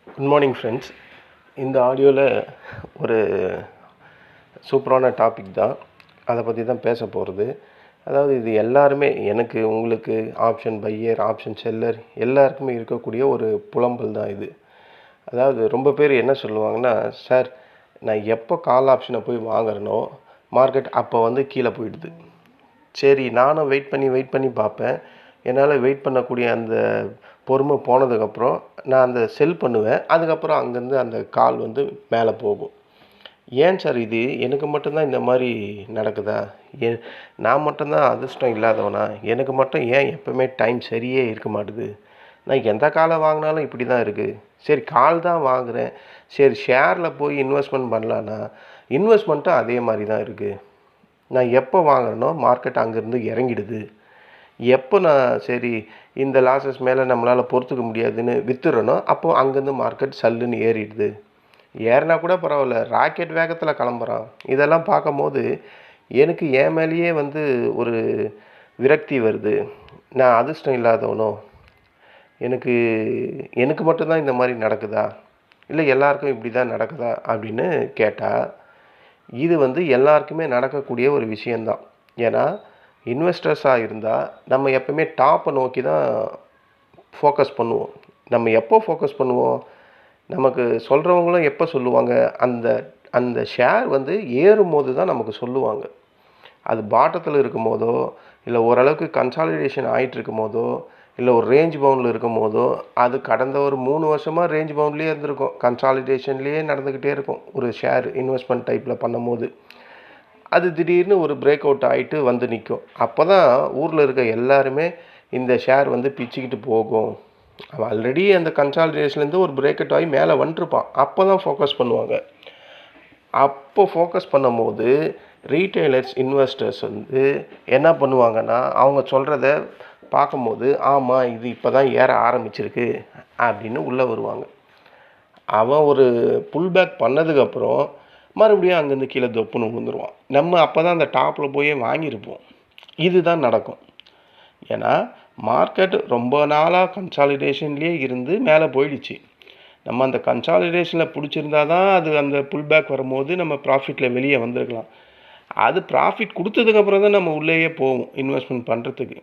Good morning friends. இந்த ஆடியோவில் ஒரு சூப்பரான டாபிக் தான். அதை பற்றி தான் பேச போகிறது. அதாவது இது எல்லாருமே, எனக்கு, உங்களுக்கு, ஆப்ஷன் பையர், ஆப்ஷன் செல்லர் எல்லாருக்குமே இருக்கக்கூடிய ஒரு புலம்பல் தான் இது. அதாவது ரொம்ப பேர் என்ன சொல்லுவாங்கன்னா, சார் நான் எப்போ கால் ஆப்ஷனை போய் வாங்குறேனோ மார்க்கெட் அப்போ கீழே போயிடுது. சரி, நானும் வெயிட் பண்ணி பார்ப்பேன். என்னால் வெயிட் பண்ணக்கூடிய அந்த பொறுமை போனதுக்கப்புறம் நான் அந்த செல் பண்ணுவேன். அதுக்கப்புறம் அங்கேருந்து அந்த கால் மேலே போகும். ஏன் சார் இது எனக்கு மட்டும்தான் இந்த மாதிரி நடக்குதா? நான் மட்டும்தான் அதிர்ஷ்டம் இல்லாதவனா? எனக்கு மட்டும் ஏன் எப்போவுமே டைம் சரியே இருக்க மாட்டுது? நான் எந்த காலை வாங்கினாலும் இப்படி தான் இருக்குது. சரி, கால் தான் வாங்குகிறேன். சரி, ஷேரில் போய் இன்வெஸ்ட்மெண்ட் பண்ணலான்னா இன்வெஸ்ட்மெண்ட்டும் அதே மாதிரி தான் இருக்குது. நான் எப்போ வாங்குறேனோ மார்க்கெட் அங்கேருந்து இறங்கிடுது. எப்போ நான் சரி இந்த லாஸஸ் மேலே நம்மளால் பொறுத்துக்க முடியாதுன்னு விற்றுறனோ அப்போது அங்கேருந்து மார்க்கெட் சல்லுன்னு ஏறிடுது. ஏறினா கூட பரவாயில்ல, ராக்கெட் வேகத்தில் கிளம்புறான். இதெல்லாம் பார்க்கும்போது எனக்கு என் மேலேயே ஒரு விரக்தி வருது. நான் அதிர்ஷ்டம் இல்லாதவனோ? எனக்கு மட்டும்தான் இந்த மாதிரி நடக்குதா, இல்லை எல்லாருக்கும் இப்படி தான் நடக்குதா அப்படின்னு கேட்டால், இது எல்லாருக்குமே நடக்கக்கூடிய ஒரு விஷயந்தான். ஏன்னா இன்வெஸ்டர்ஸாக இருந்தால் நம்ம எப்போவுமே டாப்பை நோக்கி தான் ஃபோக்கஸ் பண்ணுவோம். நம்ம எப்போ ஃபோக்கஸ் பண்ணுவோம்? நமக்கு சொல்கிறவங்களும் எப்போ சொல்லுவாங்க? அந்த அந்த ஷேர் ஏறும்போது தான் நமக்கு சொல்லுவாங்க. அது பாட்டத்தில் இருக்கும் போதோ, இல்லை ஓரளவுக்கு கன்சாலிடேஷன் ஆகிட்டு இருக்கும் போதோ, இல்லை ஒரு ரேஞ்ச் பவுண்டில் இருக்கும் போதோ, அது கடந்த ஒரு 3 வருஷமாக ரேஞ்ச் பவுண்ட்லேயே இருந்திருக்கும். கன்சாலிடேஷன்லேயே நடந்துக்கிட்டே இருக்கும். ஒரு ஷேர் இன்வெஸ்ட்மெண்ட் டைப்பில் பண்ணும்போது அது திடீர்னு ஒரு பிரேக் அவுட் ஆகிட்டு நிற்கும். அப்போ தான் ஊரில் இருக்க எல்லாருமே இந்த ஷேர் பிச்சுக்கிட்டு போகும். அவன் ஆல்ரெடி அந்த கன்சாலிடேஷன்லேருந்து ஒரு பிரேக் அவுட் ஆகி மேலே வந்துருப்பான். அப்போ தான் ஃபோக்கஸ் பண்ணுவாங்க. அப்போ ஃபோக்கஸ் பண்ணும்போது ரீட்டைலர்ஸ், இன்வெஸ்டர்ஸ் என்ன பண்ணுவாங்கன்னா, அவங்க சொல்கிறத பார்க்கும்போது ஆமாம் இது இப்போ தான் ஏற ஆரம்பிச்சிருக்கு அப்படின்னு உள்ளே வருவாங்க. அவன் ஒரு புல் பேக் பண்ணதுக்கப்புறம் மறுபடியும் அங்கேருந்து கீழே தொப்புன்னு விழுந்துருவான். நம்ம அப்போ தான் அந்த டாப்பில் போய் வாங்கியிருப்போம். இதுதான் நடக்கும். ஏன்னா மார்க்கெட் ரொம்ப நாளாக கன்சாலிடேஷன்லேயே இருந்து மேலே போயிடுச்சு. நம்ம அந்த கன்சாலிடேஷனில் பிடிச்சிருந்தா தான் அது அந்த புல் பேக் வரும்போது நம்ம ப்ராஃபிட்டில் வெளியே வந்திருக்கலாம். அது ப்ராஃபிட் கொடுத்ததுக்கப்புறம் தான் நம்ம உள்ளேயே போவோம் இன்வெஸ்ட்மெண்ட் பண்ணுறதுக்கு.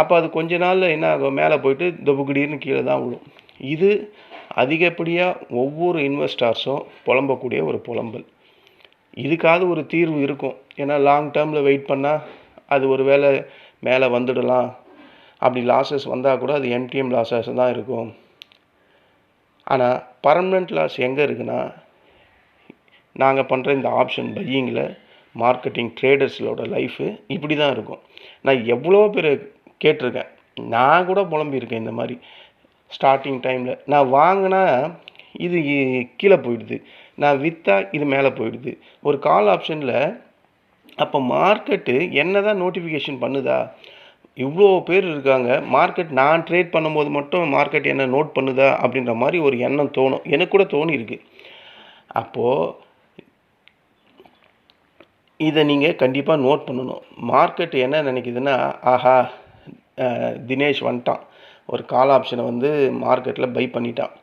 அப்போ அது கொஞ்ச நாளில் என்ன ஆகும்? மேலே போயிட்டு தொபுக்குடின்னு கீழே தான் விழும். இது அதிகப்படியாக ஒவ்வொரு இன்வெஸ்டர்ஸும் புலம்பக்கூடிய ஒரு புலம்பல். இதுக்காவது ஒரு தீர்வு இருக்கும். ஏன்னா லாங் டேர்மில் வெயிட் பண்ணால் அது ஒரு வேளை மேலே வந்துடலாம். அப்படி லாஸஸ் வந்தால் கூட அது எம்டிஎம் லாஸஸ் தான் இருக்கும். ஆனால் பர்மனெண்ட் லாஸ் எங்கே இருக்குன்னா, நாங்கள் பண்ணுற இந்த ஆப்ஷன் பையிங்கில் மார்க்கெட்டிங் ட்ரேடர்ஸோட லைஃபு இப்படி தான் இருக்கும். நான் எவ்வளோ பேர் கேட்டிருக்கேன். நான் கூட புலம்பியிருக்கேன். இந்த மாதிரி ஸ்டார்டிங் டைமில் நான் வாங்கினா இது கீழே போயிடுது, நான் விற்றா இது மேலே போயிடுது. ஒரு கால் ஆப்ஷனில் அப்போ மார்க்கெட்டு என்ன தான் நோட்டிஃபிகேஷன் பண்ணுதா? இவ்வளோ பேர் இருக்காங்க. மார்க்கெட் நான் ட்ரேட் பண்ணும்போது மட்டும் மார்க்கெட் என்ன நோட் பண்ணுதா அப்படின்ற மாதிரி ஒரு எண்ணம் தோணும். எனக்கு கூட தோணியிருக்கு. அப்போது இதை நீங்கள் கண்டிப்பாக நோட் பண்ணணும். மார்க்கெட் என்ன நினைக்குதுன்னா, ஆஹா தினேஷ் வந்துட்டான், ஒரு கால் ஆப்ஷனை மார்க்கெட்டில் பை பண்ணிட்டான்,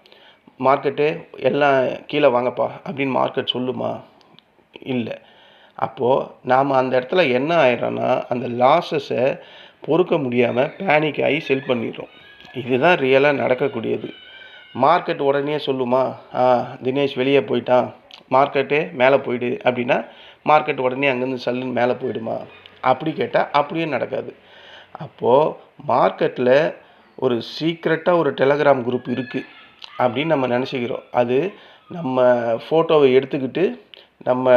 மார்க்கெட்டு எல்லாம் கீழே வாங்கப்பா அப்படின்னு மார்க்கெட் சொல்லுமா? இல்லை. அப்போது நாம் அந்த இடத்துல என்ன ஆயிடுறோன்னா, அந்த லாஸஸை பொறுக்க முடியாமல் பேனிக் ஆகி செல் பண்ணிடுறோம். இதுதான் ரியலாக நடக்கக்கூடியது. மார்க்கெட் உடனே சொல்லுமா, தினேஷ் வெளியே போயிட்டான், மார்க்கெட்டே மேலே போயிடு அப்படின்னா மார்க்கெட் உடனே அங்கேருந்து சல்லுன்னு மேலே போயிடுமா? அப்படி கேட்டால் அப்படியே நடக்காது. அப்போது மார்க்கெட்டில் ஒரு சீக்ரெட்டாக ஒரு டெலகிராம் குரூப் இருக்குது அப்படின்னு நம்ம நினச்சிக்கிறோம். அது நம்ம ஃபோட்டோவை எடுத்துக்கிட்டு நம்ம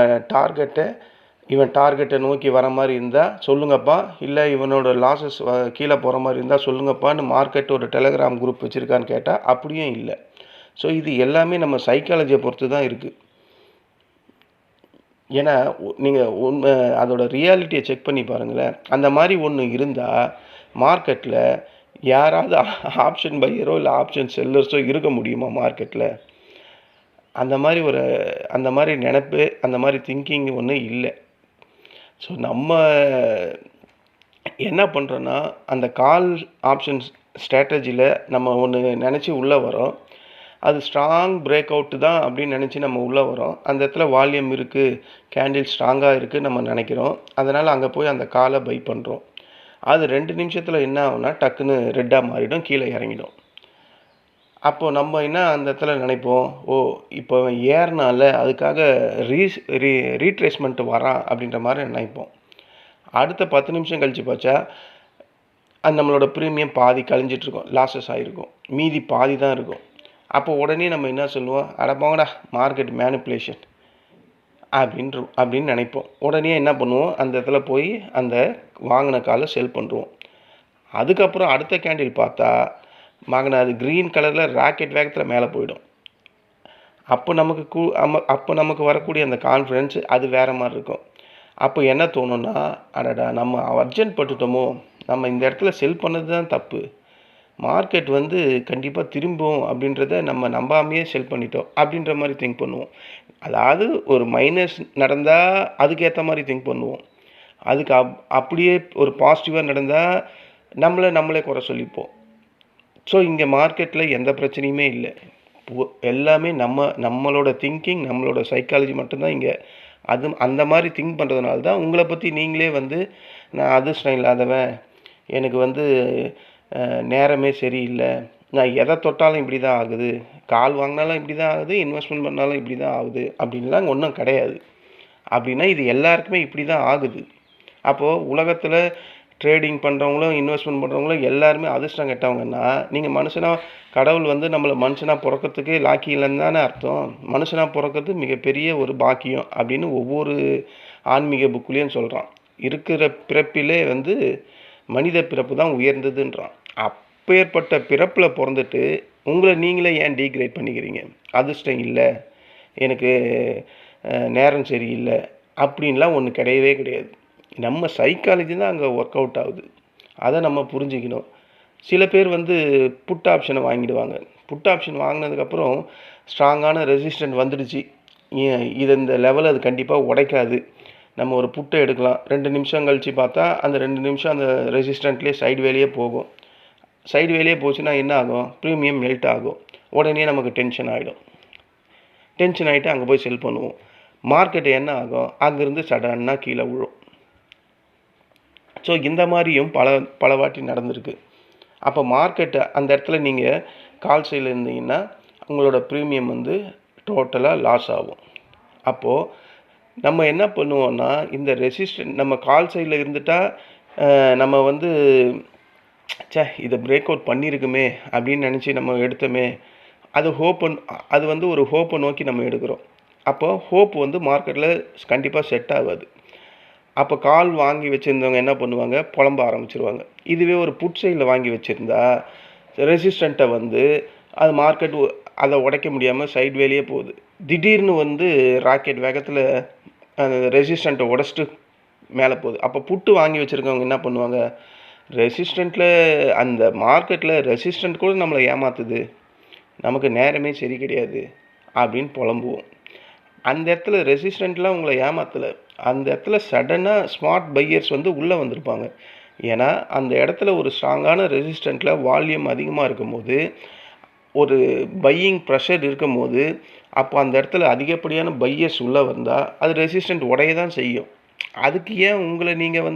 இவன் டார்கெட்டை நோக்கி வர மாதிரி இருந்தால் சொல்லுங்கப்பா, இல்லை இவனோட லாஸஸ் கீழே போகிற மாதிரி இருந்தால் சொல்லுங்கப்பான்னு மார்க்கெட் ஒரு டெலகிராம் குரூப் வச்சுருக்கான்னு கேட்டால் அப்படியும் இல்லை. ஸோ இது எல்லாமே நம்ம சைக்காலஜியை பொறுத்து தான் இருக்குது. ஏன்னா நீங்கள் அதோட ரியாலிட்டியை செக் பண்ணி பாருங்களேன். அந்த மாதிரி ஒன்று இருந்தால் மார்க்கெட்டில் யாராவது ஆப்ஷன் பையரோ இல்லை ஆப்ஷன் செல்லர்ஸோ இருக்க முடியுமா மார்க்கெட்டில்? அந்த மாதிரி நினைப்பு, அந்த மாதிரி திங்கிங் ஒன்று இல்லை. ஸோ நம்ம என்ன பண்ணுறோன்னா, அந்த கால் ஆப்ஷன்ஸ் ஸ்ட்ராட்டஜியில் நம்ம ஒன்று நினச்சி உள்ளே வரோம். அது ஸ்ட்ராங் பிரேக் அவுட்டு தான் அப்படின்னு நினச்சி நம்ம உள்ளே வரோம். அந்த இடத்துல வால்யூம் இருக்குது, கேண்டில் ஸ்ட்ராங்காக இருக்குதுன்னு நம்ம நினைக்கிறோம். அதனால் அங்கே போய் அந்த காலை பை பண்ணுறோம். அது 2 நிமிஷத்தில் என்ன ஆகும்னா டக்குன்னு ரெட்டாக மாறிடும், கீழே இறங்கிடும். அப்போது நம்ம என்ன அந்த இடத்துல நினைப்போம், இப்போ ஏறினால அதுக்காக ரீட்ரேஸ்மெண்ட் வரான் அப்படின்ற மாதிரி நினைப்போம். அடுத்த 10 நிமிஷம் கழித்து பார்த்தா அது நம்மளோட ப்ரீமியம் பாதி கழிஞ்சிட்ருக்கும், லாஸஸ் ஆகிருக்கும், மீதி பாதி தான் இருக்கும். அப்போ உடனே நம்ம என்ன சொல்லுவோம், அட போங்கடா மார்க்கெட் மேனிப்புலேஷன் அப்படின்னு நினைப்போம். உடனே என்ன பண்ணுவோம், அந்த இடத்துல போய் அந்த வாங்கின காலை செல் பண்ணுவோம். அதுக்கப்புறம் அடுத்த கேண்டில் பார்த்தா வாங்கின அது க்ரீன் கலரில் ராக்கெட் வேகத்தில் மேலே போயிடும். அப்போ நமக்கு வரக்கூடிய அந்த கான்ஃபிடென்ஸ் அது வேறு மாதிரி இருக்கும். அப்போ என்ன தோணுன்னா, அடடா நம்ம அர்ஜென்ட் பட்டுட்டோமோ, நம்ம இந்த இடத்துல செல் பண்ணது தான் தப்பு, மார்க்கெட் கண்டிப்பாக திரும்பும் அப்படின்றத நம்ம நம்பாமையே செல் பண்ணிட்டோம் அப்படின்ற மாதிரி திங்க் பண்ணுவோம். அதாவது ஒரு மைனஸ் நடந்தால் அதுக்கேற்ற மாதிரி திங்க் பண்ணுவோம். அதுக்கு அப்படியே ஒரு பாசிட்டிவாக நடந்தால் நம்மளே குறை சொல்லிப்போம். ஸோ இங்கே மார்க்கெட்டில் எந்த பிரச்சனையுமே இல்லை. எல்லாமே நம்மளோட திங்கிங், நம்மளோட சைக்காலஜி மட்டும்தான் இங்கே. அந்த மாதிரி திங்க் பண்ணுறதுனால தான் உங்களை பற்றி நீங்களே நான் அதிர்ஷ்டம் இல்லாதவன், எனக்கு நேரமே சரியில்லை, நான் எதை தொட்டாலும் இப்படி தான் ஆகுது, கால் வாங்கினாலும் இப்படி தான் ஆகுது, இன்வெஸ்ட்மெண்ட் பண்ணாலும் இப்படி தான் ஆகுது அப்படின்லாம் ஒன்றும் கிடையாது. அப்படின்னா இது எல்லாருக்குமே இப்படி தான் ஆகுது. அப்போது உலகத்தில் ட்ரேடிங் பண்ணுறவங்களும் இன்வெஸ்ட்மெண்ட் பண்ணுறவங்களும் எல்லாருமே அதிர்ஷ்டம் கெட்டவங்கன்னா, நீங்கள் கடவுள் நம்மளை மனுஷனாக பிறக்கிறதுக்கு லாக்கி இல்லைன்னு தானே அர்த்தம். மனுஷனாக பிறக்கிறது மிகப்பெரிய ஒரு பாக்கியம் அப்படின்னு ஒவ்வொரு ஆன்மீக புக்குலேயும் சொல்கிறான். இருக்கிற பிறப்பிலே மனித பிறப்பு தான் உயர்ந்ததுன்றான். அப்பேற்பட்ட பிறப்பில் பிறந்துட்டு உங்களை நீங்களே ஏன் டீக்ரேட் பண்ணிக்கிறீங்க? அதிர்ஷ்டம் இல்லை, எனக்கு நேரம் சரியில்லை அப்படின்லாம் ஒன்று கிடையவே கிடையாது. நம்ம சைக்காலஜி தான் அங்கே ஒர்க் அவுட் ஆகுது. அதை நம்ம புரிஞ்சுக்கணும். சில பேர் புட் ஆப்ஷனை வாங்கிடுவாங்க. புட் ஆப்ஷன் வாங்கினதுக்கப்புறம் ஸ்ட்ராங்கான ரெசிஸ்டன்ட் வந்துடுச்சு, இந்த லெவல் அது கண்டிப்பாக உடைக்காது, நம்ம ஒரு புட்டை எடுக்கலாம். 2 நிமிஷம் கழித்து பார்த்தா அந்த 2 நிமிஷம் அந்த ரெசிஸ்டண்ட்லேயே சைடு வேலையே போகும். சைடு வேலையே போச்சுன்னா என்ன ஆகும், ப்ரீமியம் மெல்ட் ஆகும். உடனே நமக்கு டென்ஷன் ஆகிடும். டென்ஷன் ஆகிட்டு அங்கே போய் செல் பண்ணுவோம். மார்க்கெட்டு என்ன ஆகும், அங்கேருந்து சடன்னாக கீழே விழும். ஸோ இந்த மாதிரியும் பல வாட்டி நடந்திருக்கு. அப்போ மார்க்கெட்டை அந்த இடத்துல நீங்கள் கால் சைடில் இருந்தீங்கன்னா உங்களோட ப்ரீமியம் டோட்டலாக லாஸ் ஆகும். அப்போது நம்ம என்ன பண்ணுவோன்னா, இந்த ரெசிஸ்டன்ட் நம்ம கால் சைடில் இருந்துட்டால் நம்ம இதை பிரேக் அவுட் பண்ணியிருக்குமே அப்படின்னு நினச்சி நம்ம எடுத்தோமே, அது ஒரு ஹோப்பை நோக்கி நம்ம எடுக்கிறோம். அப்போ ஹோப் மார்க்கெட்டில் கண்டிப்பாக செட் ஆகாது. அப்போ கால் வாங்கி வச்சுருந்தவங்க என்ன பண்ணுவாங்க, புலம்ப ஆரம்பிச்சிருவாங்க. இதுவே ஒரு புட் சைடில் வாங்கி வச்சுருந்தா ரெசிஸ்டண்ட்டை அது மார்க்கெட் அதை உடைக்க முடியாமல் சைட் வேலையே போகுது. திடீர்னு ராக்கெட் வேகத்தில் அந்த ரெசிஸ்டண்ட்டை உடச்சிட்டு மேலே போகுது. அப்போ புட்டு வாங்கி வச்சுருக்கவங்க என்ன பண்ணுவாங்க, ரெசிஸ்டண்ட்டில் அந்த மார்க்கெட்டில் ரெசிஸ்டண்ட் கூட நம்மளை ஏமாற்றுது, நமக்கு நேரமே சரி கிடையாது அப்படின்னு புலம்புவோம். அந்த இடத்துல ரெசிஸ்டண்ட்லாம் உங்களை ஏமாற்றலை. அந்த இடத்துல சடனாக ஸ்மார்ட் பையர்ஸ் உள்ளே வந்திருப்பாங்க. ஏன்னா அந்த இடத்துல ஒரு ஸ்ட்ராங்கான ரெசிஸ்டண்ட்டில் வால்யூம் அதிகமாக இருக்கும்போது, ஒரு பையிங் ப்ரெஷர் இருக்கும்போது, அப்போ அந்த இடத்துல அதிகப்படியான பையர்ஸ் உள்ளே வந்தால் அது ரெசிஸ்டண்ட் உடைய தான் செய்யும். அதுக்கு ஏன் உங்களை நீங்கள்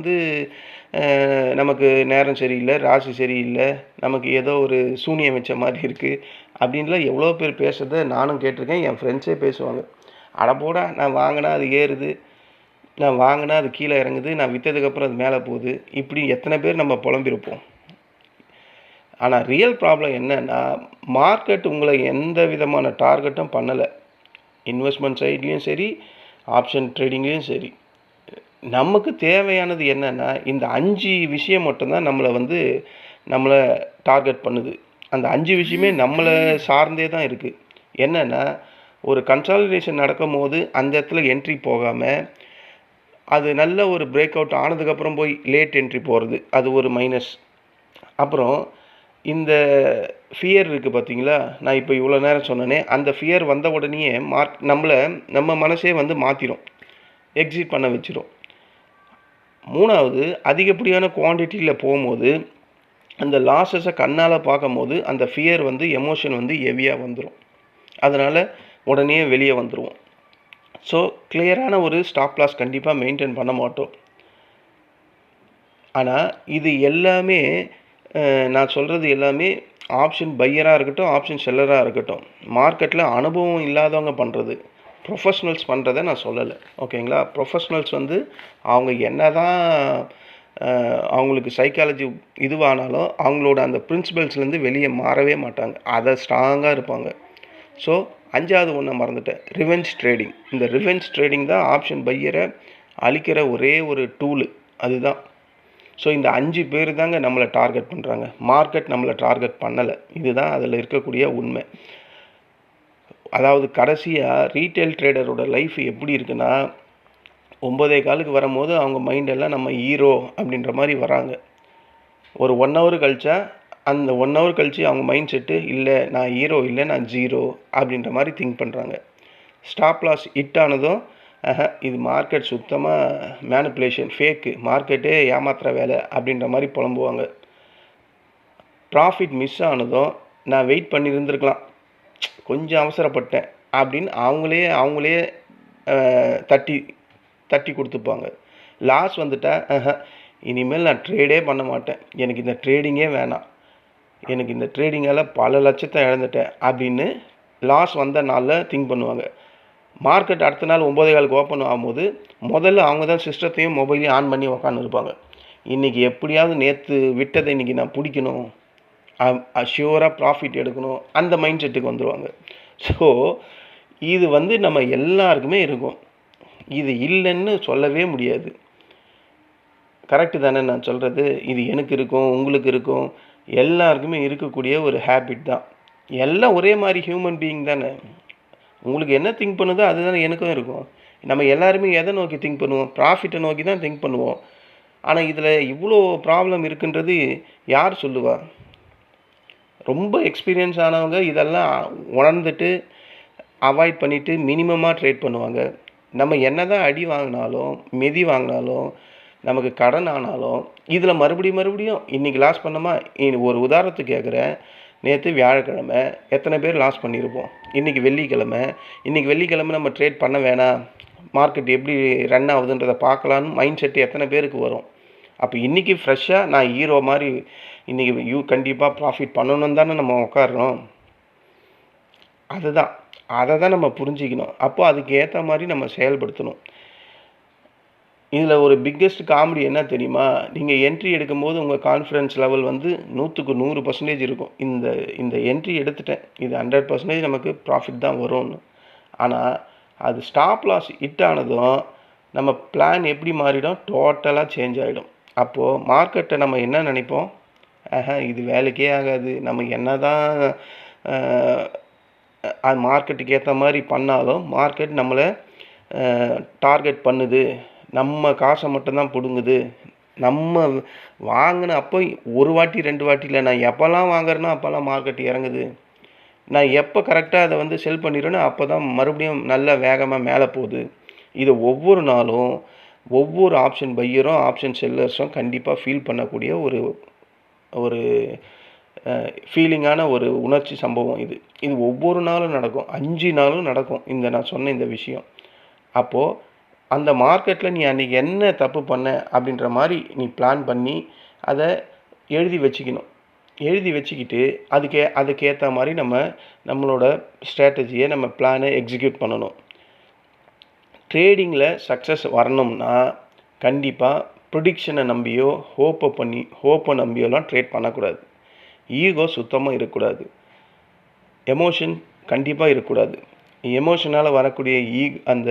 நமக்கு நேரம் சரியில்லை, ராசி சரியில்லை, நமக்கு ஏதோ ஒரு சூனியம் வச்ச மாதிரி இருக்குது அப்படின்லாம் எவ்வளோ பேர் பேசுகிறத நானும் கேட்டிருக்கேன். என் ஃப்ரெண்ட்ஸே பேசுவாங்க. அடப்போடா, நான் வாங்கினா அது ஏறுது, நான் வாங்கினா அது கீழே இறங்குது, நான் விற்றதுக்கப்புறம் அது மேலே போகுது, இப்படி எத்தனை பேர் நம்ம புலம்பிருப்போம். ஆனால் ரியல் ப்ராப்ளம் என்னன்னா, மார்க்கெட் உங்களை எந்த விதமான டார்கெட்டும் பண்ணலை. இன்வெஸ்ட்மெண்ட் சைட்லேயும் சரி, ஆப்ஷன் ட்ரேடிங்லேயும் சரி. நமக்கு தேவையானது என்னென்னா, இந்த 5 விஷயம் மட்டும்தான் நம்மளை டார்கெட் பண்ணுது. அந்த 5 விஷயமே நம்மளை சார்ந்தே தான் இருக்குது. என்னென்னா, ஒரு கன்சாலிடேஷன் நடக்கும் போது அந்த இடத்துல என்ட்ரி போகாமல், அது நல்ல ஒரு பிரேக் அவுட் ஆனதுக்கப்புறம் போய் லேட் என்ட்ரி போகிறது, அது ஒரு மைனஸ். அப்புறம் இந்த ஃபியர் இருக்குது பார்த்தீங்களா, நான் இப்போ இவ்வளோ நேரம் சொன்னேனே, அந்த ஃபியர் வந்த உடனேயே நம்ம மனசே மாற்றிடும், எக்ஸிட் பண்ண வச்சிடும். 3வது, அதிகப்படியான குவான்டிட்டியில் போகும்போது அந்த லாஸஸை கண்ணால் பார்க்கும் போது அந்த ஃபியர் எமோஷன் ஹெவியாக வந்துடும். அதனால் உடனே வெளியே வந்துடுவோம். ஸோ கிளியரான ஒரு ஸ்டாப் லாஸ் கண்டிப்பாக மெயின்டைன் பண்ண மாட்டோம். ஆனால் இது எல்லாமே நான் சொல்கிறது எல்லாமே ஆப்ஷன் பையராக இருக்கட்டும், ஆப்ஷன் செல்லராக இருக்கட்டும், மார்க்கெட்டில் அனுபவம் இல்லாதவங்க பண்ணுறது, ப்ரொஃபஷ்னல்ஸ் பண்ணுறதை நான் சொல்லலை. ஓகேங்களா? ப்ரொஃபஷ்னல்ஸ் வந்து அவங்க என்ன தான் அவங்களுக்கு சைக்காலஜி இதுவானாலும் அவங்களோட அந்த பிரின்சிபல்ஸ்லேருந்து வெளியே மாறவே மாட்டாங்க. அதை ஸ்ட்ராங்காக இருப்பாங்க. ஸோ 5வது ஒன்றை மறந்துட்டேன், ரிவெஞ்ச் ட்ரேடிங். இந்த ரிவெஞ்ச் ட்ரேடிங் தான் ஆப்ஷன் பையரை அழிக்கிற ஒரே ஒரு டூலு. அதுதான். ஸோ இந்த 5 பேர் தாங்க நம்மளை டார்கெட் பண்ணுறாங்க. மார்க்கெட் நம்மளை டார்கெட் பண்ணலை. இதுதான் அதில் இருக்கக்கூடிய உண்மை. அதாவது கடைசியாக ரீட்டைல் ட்ரேடரோட லைஃப் எப்படி இருக்குன்னா, 9:15 வரும்போது அவங்க மைண்டெல்லாம் நம்ம ஹீரோ அப்படின்ற மாதிரி வராங்க. ஒரு 1 ஹவர் கழிச்சா அந்த 1 ஹவர் கழித்து அவங்க மைண்ட் செட்டு, இல்லை நான் ஹீரோ இல்லை, நான் ஜீரோ அப்படின்ற மாதிரி திங்க் பண்ணுறாங்க. ஸ்டாப் லாஸ் ஹிட் ஆனதும், இது மார்க்கெட் சுத்தமாக மேனிப்புலேஷன், ஃபேக்கு, மார்க்கெட்டே ஏமாத்துகிற வேலை அப்படின்ற மாதிரி புலம்புவாங்க. ப்ராஃபிட் மிஸ் ஆனதும், நான் வெயிட் பண்ணி இருந்திருக்கலாம், கொஞ்சம் அவசரப்பட்டேன் அப்படின்னு அவங்களே தட்டி கொடுத்துப்பாங்க. லாஸ் வந்துட்டால், இனிமேல் நான் ட்ரேடே பண்ண மாட்டேன், எனக்கு இந்த ட்ரேடிங்கே வேணாம், எனக்கு இந்த ட்ரேடிங்கால் பல லட்சத்தை இழந்துட்டேன் அப்படின்னு லாஸ் வந்த நாளில் திங்க் பண்ணுவாங்க. மார்க்கெட் அடுத்த நாள் 9:15 ஓப்பன் ஆகும்போது முதல்ல அவங்க தான் சிஸ்டத்தையும் மொபைலையும் ஆன் பண்ணி உக்காந்துருப்பாங்க. இன்றைக்கி எப்படியாவது நேற்று விட்டதை இன்றைக்கி நான் பிடிக்கணும், ஷியூராக ப்ராஃபிட் எடுக்கணும், அந்த மைண்ட் செட்டுக்கு வந்துடுவாங்க. ஸோ இது வந்து நம்ம எல்லாருக்குமே இருக்கும். இது இல்லைன்னு சொல்லவே முடியாது. கரெக்டு தானே நான் சொல்கிறது? இது எனக்கு இருக்கும், உங்களுக்கு இருக்கும், எல்லாருக்குமே இருக்கக்கூடிய ஒரு ஹேபிட் தான். எல்லாம் ஒரே மாதிரி ஹியூமன் பீயிங் தானே. உங்களுக்கு என்ன திங்க் பண்ணுதோ அதுதானே எனக்கும் இருக்கும். நம்ம எல்லாருமே எதை நோக்கி திங்க் பண்ணுவோம்? ப்ராஃபிட்டை நோக்கி தான் திங்க் பண்ணுவோம். ஆனால் இதில் இவ்வளோ ப்ராப்ளம் இருக்குன்றது யார் சொல்லுவா? ரொம்ப எக்ஸ்பீரியன்ஸ் ஆனவங்க இதெல்லாம் உணர்ந்துட்டு அவாய்ட் பண்ணிவிட்டு மினிமமாக ட்ரேட் பண்ணுவாங்க. நம்ம என்ன தான் அடி வாங்கினாலும், மிதி வாங்கினாலும், நமக்கு கடன் ஆனாலும், இதில் மறுபடியும் இன்றைக்கி லாஸ் பண்ணோமா? ஒரு உதாரணத்துக்கு கேட்குறேன். நேற்று வியாழக்கிழமை எத்தனை பேர் லாஸ் பண்ணியிருப்போம்? இன்றைக்கி வெள்ளிக்கிழமை நம்ம ட்ரேட் பண்ண வேணாம், மார்க்கெட் எப்படி ரன் ஆகுதுன்றதை பார்க்கலான்னு மைண்ட் செட்டு எத்தனை பேருக்கு வரும்? அப்போ இன்றைக்கி ஃப்ரெஷ்ஷாக நான் ஹீரோ மாதிரி இன்றைக்கி கண்டிப்பாக ப்ராஃபிட் பண்ணணுன்னு தானே நம்ம உட்காடுறோம். அதை தான் நம்ம புரிஞ்சிக்கணும். அப்போ அதுக்கு ஏற்ற மாதிரி நம்ம செயல்படுத்தணும். இதில் ஒரு பிக்கெஸ்ட் காமெடி என்ன தெரியுமா? நீங்கள் என்ட்ரி எடுக்கும்போது உங்கள் கான்ஃபிடன்ஸ் லெவல் வந்து 100க்கு 100% இருக்கும். இந்த என்ட்ரி எடுத்துட்டேன், இது 100% நமக்கு ப்ராஃபிட் தான் வரும்னு. ஆனால் அது ஸ்டாப் லாஸ் ஹிட் ஆனதும் நம்ம பிளான் எப்படி மாறிடும்? டோட்டலாக சேஞ்ச் ஆகிடும். அப்போது மார்க்கெட்டை நம்ம என்ன நினைப்போம்? இது வேலைக்கே ஆகாது, நம்ம என்ன தான் மார்க்கெட்டுக்கு ஏற்ற மாதிரி பண்ணாலும் மார்க்கெட் நம்மளை டார்கெட் பண்ணுது, நம்ம காசை மட்டும்தான் பிடுங்குது, நம்ம வாங்கின அப்போ ஒரு வாட்டி 2 வாட்டி இல்லை, நான் எப்போல்லாம் வாங்குறேனோ அப்போல்லாம் மார்க்கெட் இறங்குது, நான் எப்போ கரெக்டாக அதை வந்து செல் பண்ணிடுறேனோ அப்போ தான் மறுபடியும் நல்ல வேகமாக மேலே போகுது. இதை ஒவ்வொரு நாளும் ஒவ்வொரு ஆப்ஷன் பையரும் ஆப்ஷன் செல்லர்ஸும் கண்டிப்பாக ஃபீல் பண்ணக்கூடிய ஒரு ஃபீலிங்கான ஒரு உணர்ச்சி சம்பவம் இது. ஒவ்வொரு நாளும் நடக்கும், 5 நாளும் நடக்கும் நான் சொன்ன இந்த விஷயம். அப்போது அந்த மார்க்கெட்டில் நீ அன்றைக்கி என்ன தப்பு பண்ண அப்படின்ற மாதிரி நீ பிளான் பண்ணி அதை எழுதி வச்சுக்கிட்டு அதுக்கேற்ற மாதிரி நம்மளோட ஸ்ட்ராட்டஜியை, நம்ம பிளானை எக்ஸிக்யூட் பண்ணணும். ட்ரேடிங்கில் சக்ஸஸ் வரணும்னா கண்டிப்பாக ப்ரிடிக்ஷனை நம்பியோ ஹோப்பை நம்பியோலாம் ட்ரேட் பண்ணக்கூடாது. ஈகோ சுத்தமாக இருக்கக்கூடாது. எமோஷன் கண்டிப்பாக இருக்கக்கூடாது. எமோஷனால் வரக்கூடிய அந்த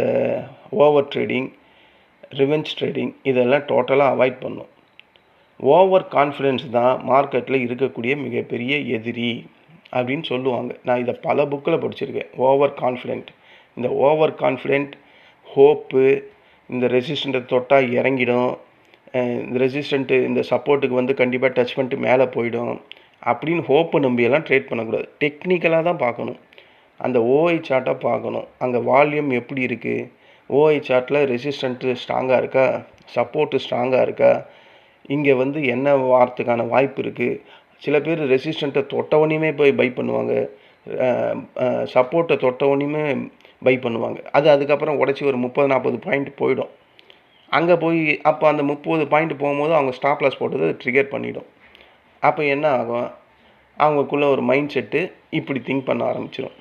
ஓவர் ட்ரேடிங், ரிவெஞ்ச் ட்ரேடிங் இதெல்லாம் டோட்டலாக அவாய்ட் பண்ணும். ஓவர் கான்ஃபிடென்ஸ் தான் மார்க்கெட்டில் இருக்கக்கூடிய மிகப்பெரிய எதிரி அப்படின்னு சொல்லுவாங்க. நான் இதை பல புக்கில் படிச்சிருக்கேன். இந்த ஓவர் கான்ஃபிடென்ட், ஹோப்பு, இந்த ரெசிஸ்டண்ட்டை தொட்டால் இறங்கிடும், இந்த ரெசிஸ்டண்ட்டு இந்த சப்போர்ட்டுக்கு வந்து கண்டிப்பாக டச் பண்ணிட்டு மேலே போயிடும் அப்படின்னு ஹோப்பை நம்பியெல்லாம் ட்ரேட் பண்ணக்கூடாது. டெக்னிக்கலாக தான் பார்க்கணும். அந்த ஓஐ சார்ட்டை பார்க்கணும். அங்கே வால்யூம் எப்படி இருக்குது, ஓஐ சார்ட்டில் ரெசிஸ்டண்ட்டு ஸ்ட்ராங்காக இருக்கா, சப்போர்ட்டு ஸ்ட்ராங்காக இருக்கா, இங்கே வந்து என்ன வாரத்துக்கான வாய்ப்பு இருக்குது. சில பேர் ரெசிஸ்டண்ட்டை தொட்டவனையுமே போய் பை பண்ணுவாங்க, சப்போர்ட்டை தொட்ட உடனேயுமே பை பண்ணுவாங்க. அது அதுக்கப்புறம் உடச்சி ஒரு 30-40 பாயிண்ட் போயிடும். அங்கே போய் அப்போ அந்த 30 பாயிண்ட் போகும்போது அவங்க ஸ்டாப் லாஸ் போட்டது ட்ரிகர் பண்ணிடும். அப்போ என்ன ஆகும், அவங்களுக்குள்ள ஒரு மைண்ட் செட்டு இப்படி திங்க் பண்ண ஆரம்பிச்சிடும்.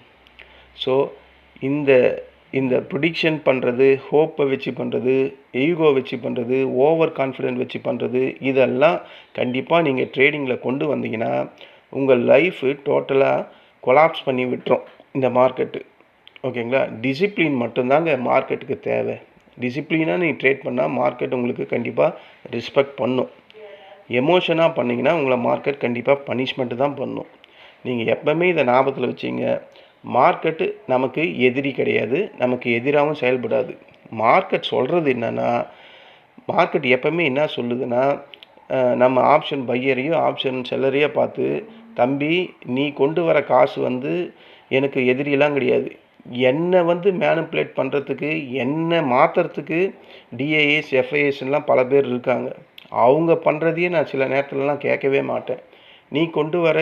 ஸோ இந்த இந்த ப்ரிடிக்ஷன் பண்ணுறது, ஹோப்பை வச்சு பண்ணுறது, ஈகோ வச்சு பண்ணுறது, ஓவர் கான்ஃபிடென்ட் வச்சு பண்ணுறது, இதெல்லாம் கண்டிப்பாக நீங்கள் ட்ரேடிங்கில் கொண்டு வந்தீங்கன்னா உங்கள் லைஃபு டோட்டலாக கொலாப்ஸ் பண்ணி விட்டுரும் இந்த மார்க்கெட்டு. ஓகேங்களா? டிசிப்ளின் மட்டும்தாங்க மார்க்கெட்டுக்கு தேவை. டிசிப்ளினாக நீ ட்ரேட் பண்ணால் மார்க்கெட் உங்களுக்கு கண்டிப்பாக ரெஸ்பெக்ட் பண்ணும். எமோஷனாக பண்ணிங்கன்னா உங்களை மார்க்கெட் கண்டிப்பாக பனிஷ்மெண்ட்டு தான் பண்ணும். நீங்கள் எப்போவுமே இதை ஞாபகத்தில் வச்சிங்க. மார்க்கெட்டு நமக்கு எதிரி கிடையாது, நமக்கு எதிராகவும் செயல்படாது. மார்க்கெட் சொல்கிறது என்னென்னா, மார்க்கெட் எப்போவுமே என்ன சொல்லுதுன்னா, நம்ம ஆப்ஷன் பையரையும் ஆப்ஷன் செல்லரையும் பார்த்து, தம்பி நீ கொண்டு வர காசு எனக்கு எதிரியெல்லாம் கிடையாது. என்னை மேனிப்புலேட் பண்ணுறதுக்கு, என்னை மாற்றுறதுக்கு டிஏஎஸ் எஃப்ஐஎஸ்லாம் பல பேர் இருக்காங்க. அவங்க பண்ணுறதையே நான் சில நேரத்துலலாம் கேட்கவே மாட்டேன். நீ கொண்டு வர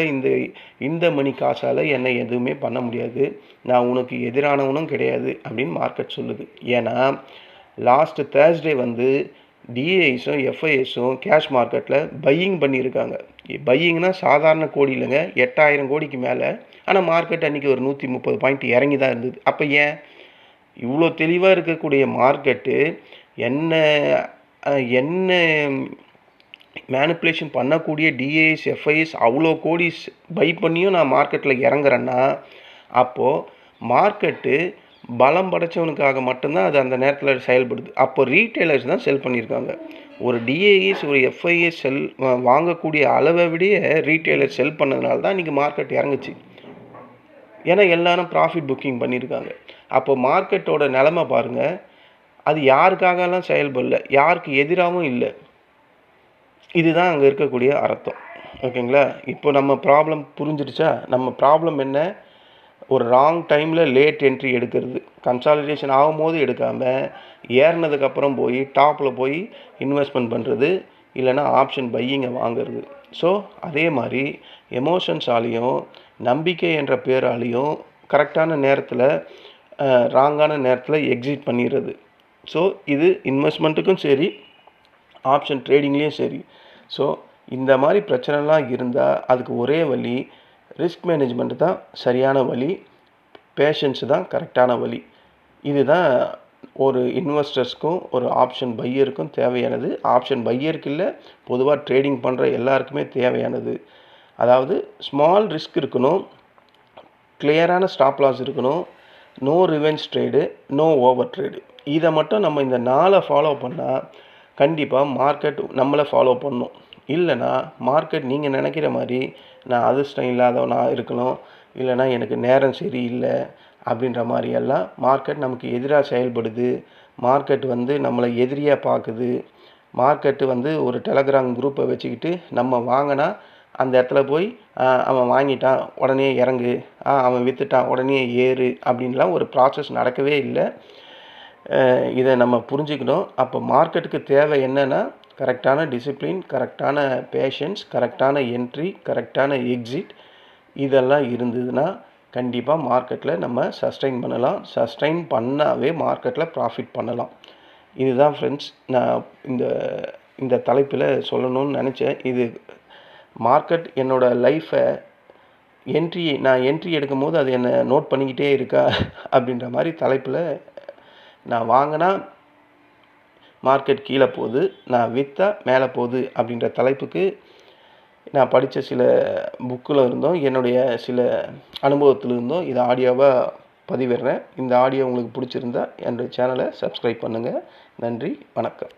இந்த மணி காசால் என்னை எதுவுமே பண்ண முடியாது, நான் உனக்கு எதிரானவனும் கிடையாது அப்படின்னு மார்க்கெட் சொல்லுது. ஏன்னா லாஸ்ட்டு தேர்ஸ்டே டிஏஎஸும் எஃப்ஐஎஸும் கேஷ் மார்க்கெட்டில் பையிங் பண்ணியிருக்காங்க. பையிங்னா சாதாரண கோடி இல்லைங்க, 8000 கோடிக்கு மேலே. ஆனால் மார்க்கெட் அன்றைக்கி ஒரு 130 பாயிண்ட் இறங்கி தான் இருந்தது. அப்போ ஏன் இவ்வளோ தெளிவாக இருக்கக்கூடிய மார்க்கெட்டு என்ன மேனிப்புலேஷன் பண்ணக்கூடிய டிஏஎஸ் எஃப்ஐஎஸ் அவ்வளோ கோடி பை பண்ணியும் நான் மார்க்கெட்டில் இறங்குறேன்னா, அப்போது மார்க்கெட்டு பலம் படைத்தவனுக்காக மட்டும்தான் அது அந்த நேரத்தில் செயல்படுது. அப்போ ரீட்டைலர்ஸ் தான் செல் பண்ணியிருக்காங்க. ஒரு டிஏஎஸ் ஒரு எஃப்ஐஎஸ் வாங்கக்கூடிய அளவை விட ரீட்டைலர் செல் பண்ணதுனால தான் இன்றைக்கி மார்க்கெட் இறங்குச்சு. ஏன்னா எல்லாரும் ப்ராஃபிட் புக்கிங் பண்ணியிருக்காங்க. அப்போ மார்க்கெட்டோட நிலமை பாருங்கள், அது யாருக்காகலாம் செயல்படல, யாருக்கு எதிராகவும் இல்லை. இதுதான் அங்கே இருக்கக்கூடிய அர்த்தம். ஓகேங்களா? இப்போ நம்ம ப்ராப்ளம் புரிஞ்சிடுச்சா? நம்ம ப்ராப்ளம் என்ன, ஒரு ராங் டைமில் லேட் என்ட்ரி எடுக்கிறது. கன்சாலிடேஷன் ஆகும்போது எடுக்காமல் ஏறினதுக்கப்புறம் போய் டாப்பில் போய் இன்வெஸ்ட்மெண்ட் பண்ணுறது, இல்லைனா ஆப்ஷன் பையிங்கை வாங்கிறது. ஸோ அதே மாதிரி எமோஷன்ஸாலேயும் நம்பிக்கை என்ற பேராலையும் கரெக்டான நேரத்தில் ராங்கான நேரத்தில் எக்ஸிட் பண்ணிடுறது. ஸோ இது இன்வெஸ்ட்மெண்ட்டுக்கும் சரி, ஆப்ஷன் ட்ரேடிங்லேயும் சரி. ஸோ இந்த மாதிரி பிரச்சனைலாம் இருந்தால் அதுக்கு ஒரே வழி ரிஸ்க் மேனேஜ்மெண்ட்டு தான் சரியான வழி, பேஷன்ஸு தான் கரெக்டான வழி. இதுதான் ஒரு இன்வெஸ்டர்ஸ்க்கும் ஒரு ஆப்ஷன் பையருக்கும் தேவையானது. ஆப்ஷன் பையருக்கு இல்லை, பொதுவாக ட்ரேடிங் பண்ணுற எல்லாருக்குமே தேவையானது. அதாவது ஸ்மால் ரிஸ்க் இருக்கணும், கிளியரான ஸ்டாப் லாஸ் இருக்கணும், no revenge trade, no over trade. இதை மட்டும் நம்ம இந்த 4 ஃபாலோ பண்ணால் கண்டிப்பாக மார்க்கெட் நம்மளை ஃபாலோ பண்ணணும். இல்லைனா மார்க்கெட் நீங்கள் நினைக்கிற மாதிரி நான் அதிர்ஷ்டம் இல்லாதவனாக இருக்கணும், இல்லைனா எனக்கு நேரம் சரியில்லை அப்படின்ற மாதிரியெல்லாம் மார்க்கெட் நமக்கு எதிராக செயல்படுது. மார்க்கெட் நம்மளை எதிரியாக பார்க்குது. மார்க்கெட்டு ஒரு டெலகிராம் குரூப்பை வச்சுக்கிட்டு நம்ம வாங்கினா அந்த இடத்துல போய் அவன் வாங்கிட்டான் உடனே இறங்கு, அவன் விற்றுட்டான் உடனே ஏறு அப்படின்லாம் ஒரு ப்ராசஸ் நடக்கவே இல்லை. இதை நம்ம புரிஞ்சுக்கணும். அப்போ மார்க்கெட்டுக்கு தேவை என்னென்னா கரெக்டான டிசிப்ளின், கரெக்டான பேஷன்ஸ், கரெக்டான என்ட்ரி, கரெக்டான எக்ஸிட், இதெல்லாம் இருந்ததுன்னா கண்டிப்பாக மார்க்கெட்டில் நம்ம சஸ்டெயின் பண்ணலாம். சஸ்டெயின் பண்ணாவே மார்க்கெட்டில் ப்ராஃபிட் பண்ணலாம். இதுதான் ஃப்ரெண்ட்ஸ் நான் இந்த தலைப்பில் சொல்லணும்னு நினச்சேன். இது மார்க்கெட் என்னோடய லைஃப்பை நான் என்ட்ரி எடுக்கும் போது அது என்னை நோட் பண்ணிக்கிட்டே இருக்கா அப்படின்ற மாதிரி தலைப்பில் நான் வாங்கினா மார்க்கெட் கீழே போகுது, நான் விற்றா மேலே போகுது அப்படின்ற தலைப்புக்கு நான் படித்த சில புக்கில் இருந்தும் என்னுடைய சில அனுபவத்தில் இருந்தும் இதை ஆடியோவாக பதிவிடுறேன். இந்த ஆடியோ உங்களுக்கு பிடிச்சிருந்தா என்னுடைய சேனலை சப்ஸ்கிரைப் பண்ணுங்கள். நன்றி, வணக்கம்.